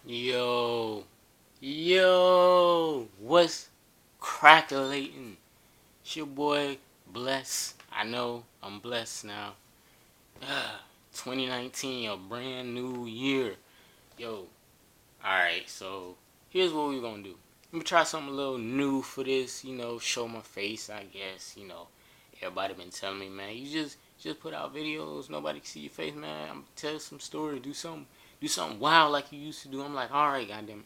Yo, what's crackalating? It's your boy, Bless. I know I'm blessed now. 2019, a brand new year. Yo, alright, so here's what we're gonna do. Let me try something a little new for this, show my face, I guess, Everybody been telling me, man, you just put out videos, nobody can see your face, man. I'm tell some story, do something wild like you used to do. I'm like, alright, goddamn,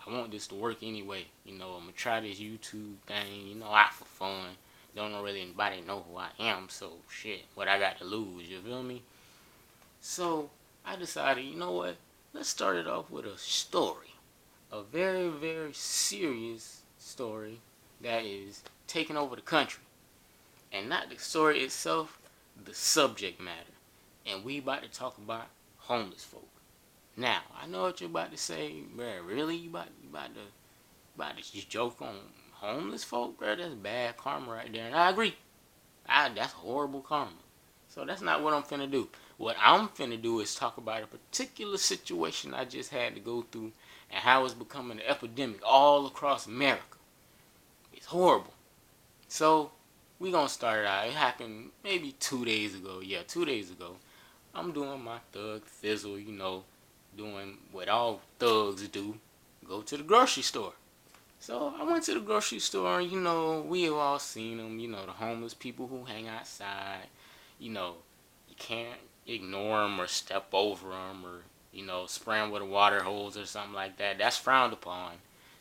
I want this to work anyway. I'm gonna try this YouTube thing, out for fun. Don't really anybody know who I am, so shit, what I got to lose, you feel me? So I decided, you know what? Let's start it off with a story. A very, very serious story that is taking over the country. And not the story itself, the subject matter. And we about to talk about homeless folk. Now, I know what you're about to say, bruh, really? You about to just joke on homeless folk, bro? That's bad karma right there. And I agree. That's horrible karma. So that's not what I'm finna do. What I'm finna do is talk about a particular situation I just had to go through and how it's becoming an epidemic all across America. It's horrible. So we gonna start it out. It happened maybe 2 days ago. Yeah, 2 days ago. I'm doing my thug fizzle, doing what all thugs do. Go to the grocery store. So I went to the grocery store, and we have all seen them, the homeless people who hang outside. You know, you can't ignore them or step over them or, spray them with a water hose or something like that. That's frowned upon.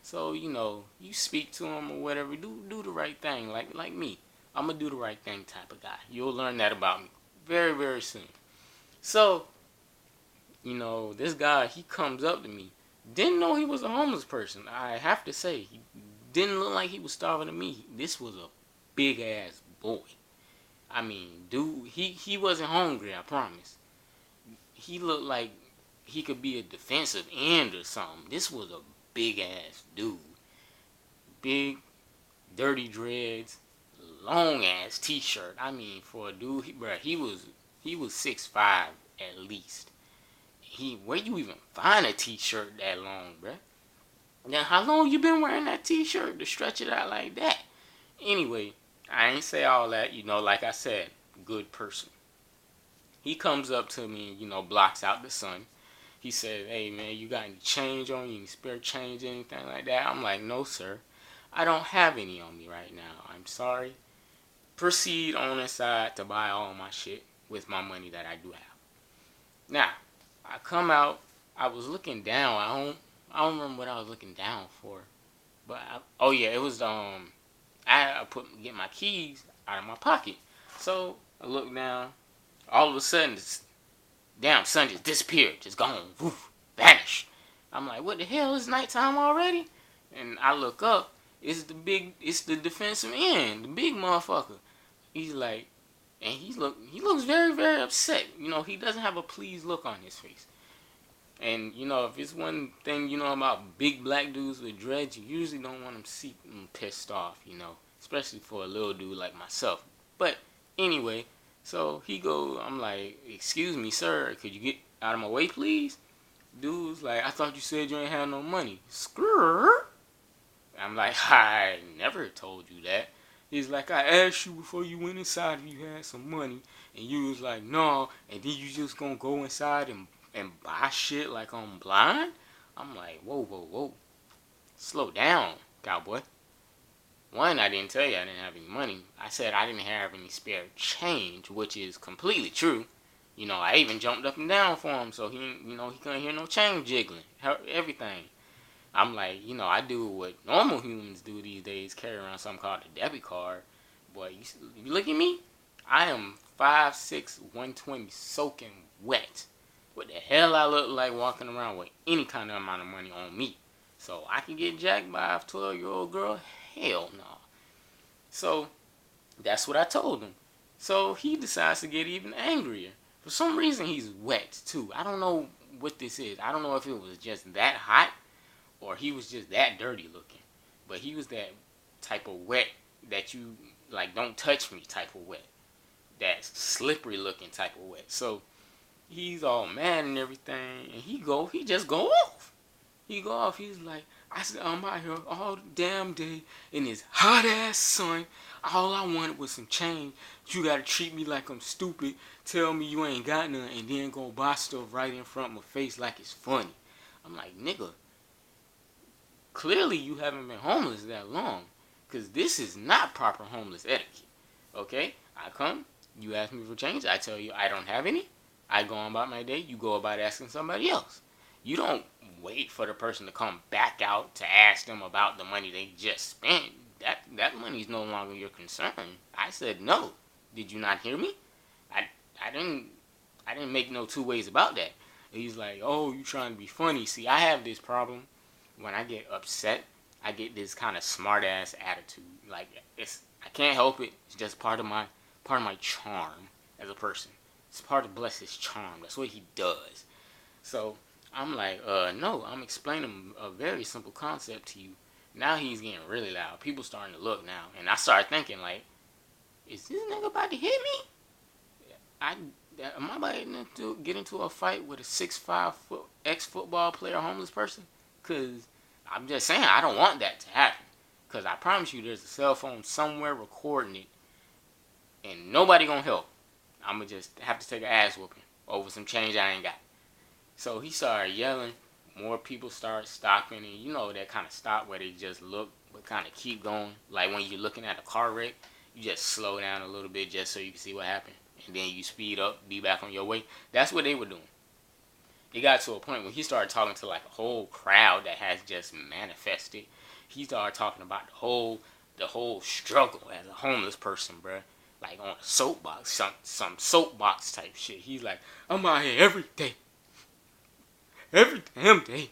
So, you speak to them or whatever. Do the right thing, like me. I'm a do the right thing type of guy. You'll learn that about me very, very soon. So, this guy, he comes up to me. Didn't know he was a homeless person. I have to say, he didn't look like he was starving to me. This was a big ass boy. I mean, dude, he wasn't hungry, I promise. He looked like he could be a defensive end or something. This was a big ass dude. Big, dirty dreads, long ass t-shirt. I mean, for a dude, he was 6'5" at least. Where you even find a t-shirt that long, bruh? Now, how long you been wearing that t-shirt to stretch it out like that? Anyway, I ain't say all that, like I said, good person. He comes up to me and, blocks out the sun. He said, hey, man, you got any change on you? Any spare change, anything like that? I'm like, no, sir. I don't have any on me right now. I'm sorry. Proceed on inside to buy all my shit with my money that I do have. Now, I come out. I was looking down. I don't remember what I was looking down for. But oh yeah, it was I get my keys out of my pocket. So I look down. All of a sudden, this damn sun just disappeared, just gone, woof, vanished. I'm like, what the hell? It's nighttime already? And I look up. It's the defensive end, the big motherfucker. He's like, and he looks very, very upset. He doesn't have a pleased look on his face. And if it's one thing about big black dudes with dreads, you usually don't want them see them pissed off. Especially for a little dude like myself. But anyway, so I'm like, excuse me, sir, could you get out of my way, please? Dude's like, I thought you said you ain't have no money. Skrrr. I'm like, I never told you that. He's like, I asked you before you went inside if you had some money, and you was like, no, and then you just gonna go inside and buy shit like I'm blind? I'm like, whoa, whoa, whoa. Slow down, cowboy. One, I didn't tell you I didn't have any money. I said I didn't have any spare change, which is completely true. I even jumped up and down for him, so he couldn't hear no change jiggling, everything. I'm like, I do what normal humans do these days, carry around something called a debit card. Boy, you look at me, I am 5'6", 120, soaking wet. What the hell I look like walking around with any kind of amount of money on me? So I can get jacked by a 12-year-old girl? Hell no. So that's what I told him. So he decides to get even angrier. For some reason, he's wet too. I don't know what this is. I don't know if it was just that hot or he was just that dirty looking. But he was that type of wet that you, like, don't touch me type of wet. That slippery looking type of wet. So he's all mad and everything, and he just go off. He go off. He's like, I said, I'm out here all damn day in this hot ass sun. All I wanted was some change. You gotta treat me like I'm stupid. Tell me you ain't got none, and then go buy stuff right in front of my face like it's funny. I'm like, nigga, clearly you haven't been homeless that long, cause this is not proper homeless etiquette. Okay, I come, you ask me for change, I tell you I don't have any. I go on about my day. You go about asking somebody else. You don't wait for the person to come back out to ask them about the money they just spent. That money is no longer your concern. I said no. Did you not hear me? I I didn't make no two ways about that. And he's like, oh, you trying to be funny. See, I have this problem. When I get upset, I get this kind of smart ass attitude. Like I can't help it. It's just part of my charm as a person. It's part of Bless's charm. That's what he does. So I'm like, no, I'm explaining a very simple concept to you. Now he's getting really loud. People starting to look now. And I started thinking, like, is this nigga about to hit me? I Am I about to get into a fight with a 6'5" ex-football player homeless person? Because I'm just saying, I don't want that to happen. Because I promise you there's a cell phone somewhere recording it. And nobody gonna help. I'm gonna just have to take an ass whooping over some change I ain't got. So he started yelling. More people start stopping, and you know that kind of stop where they just look but kind of keep going. Like when you're looking at a car wreck, you just slow down a little bit just so you can see what happened, and then you speed up, be back on your way. That's what they were doing. It got to a point where he started talking to like a whole crowd that has just manifested. He started talking about the whole struggle as a homeless person, bruh. Like on a soapbox, some soapbox type shit. He's like, I'm out here every damn day,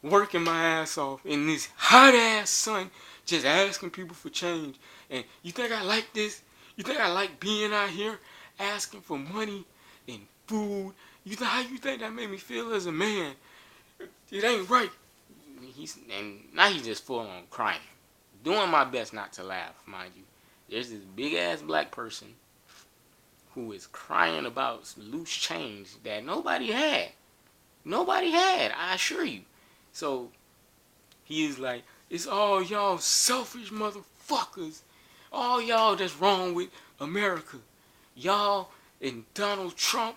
working my ass off in this hot ass sun, just asking people for change. And you think I like this? You think I like being out here asking for money and food? How you think that made me feel as a man? It ain't right. And now he's just full on crying, doing my best not to laugh, mind you. There's this big ass black person who is crying about loose change that nobody had. Nobody had, I assure you. So he is like, it's all y'all selfish motherfuckers. All y'all that's wrong with America. Y'all and Donald Trump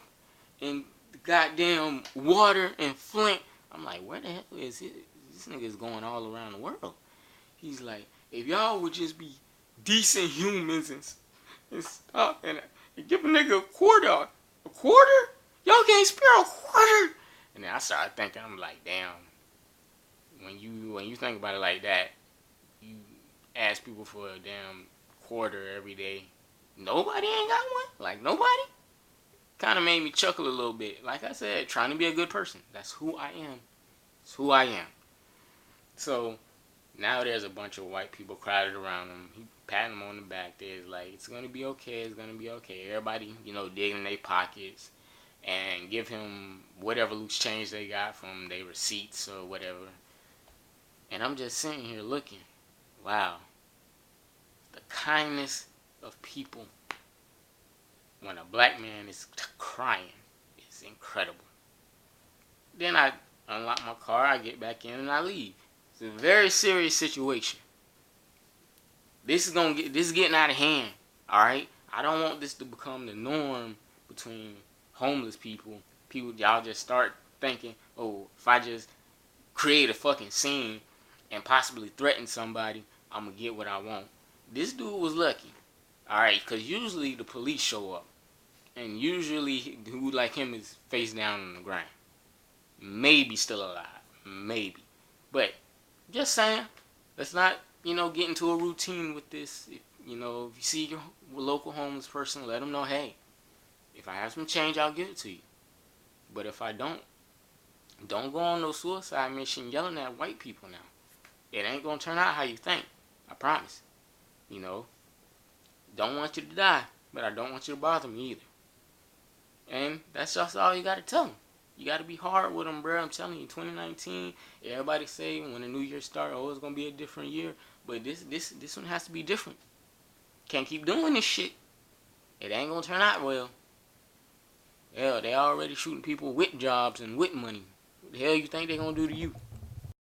and the goddamn water and Flint. I'm like, where the hell is it? This nigga is going all around the world. He's like, if y'all would just be decent humans and stop and give a nigga a quarter. A quarter? Y'all can't spare a quarter? And then I started thinking, I'm like, damn. When you think about it like that, you ask people for a damn quarter every day. Nobody ain't got one? Like, nobody? Kind of made me chuckle a little bit. Like I said, trying to be a good person. That's who I am. It's who I am. So, now there's a bunch of white people crowded around him. He patting him on the back. There's like, it's going to be okay. It's going to be okay. Everybody, digging in their pockets and give him whatever loose change they got from their receipts or whatever. And I'm just sitting here looking. Wow. The kindness of people when a black man is crying is incredible. Then I unlock my car, I get back in, and I leave. It's a very serious situation. This is getting out of hand. Alright? I don't want this to become the norm between homeless people. Y'all just start thinking, oh, if I just create a fucking scene and possibly threaten somebody, I'm gonna get what I want. This dude was lucky. Alright, because usually the police show up. And usually dude like him is face down on the ground. Maybe still alive. Maybe. But, just saying, let's not, get into a routine with this. If you see your local homeless person, let them know, hey, if I have some change, I'll give it to you. But if I don't go on no suicide mission yelling at white people now. It ain't gonna turn out how you think. I promise. Don't want you to die, but I don't want you to bother me either. And that's just all you gotta tell them. You gotta be hard with them, bro. I'm telling you, 2019, everybody say when the new year starts, oh, it's gonna be a different year. But this one has to be different. Can't keep doing this shit. It ain't gonna turn out well. Yeah, they already shooting people with jobs and with money. The hell you think they gonna do to you?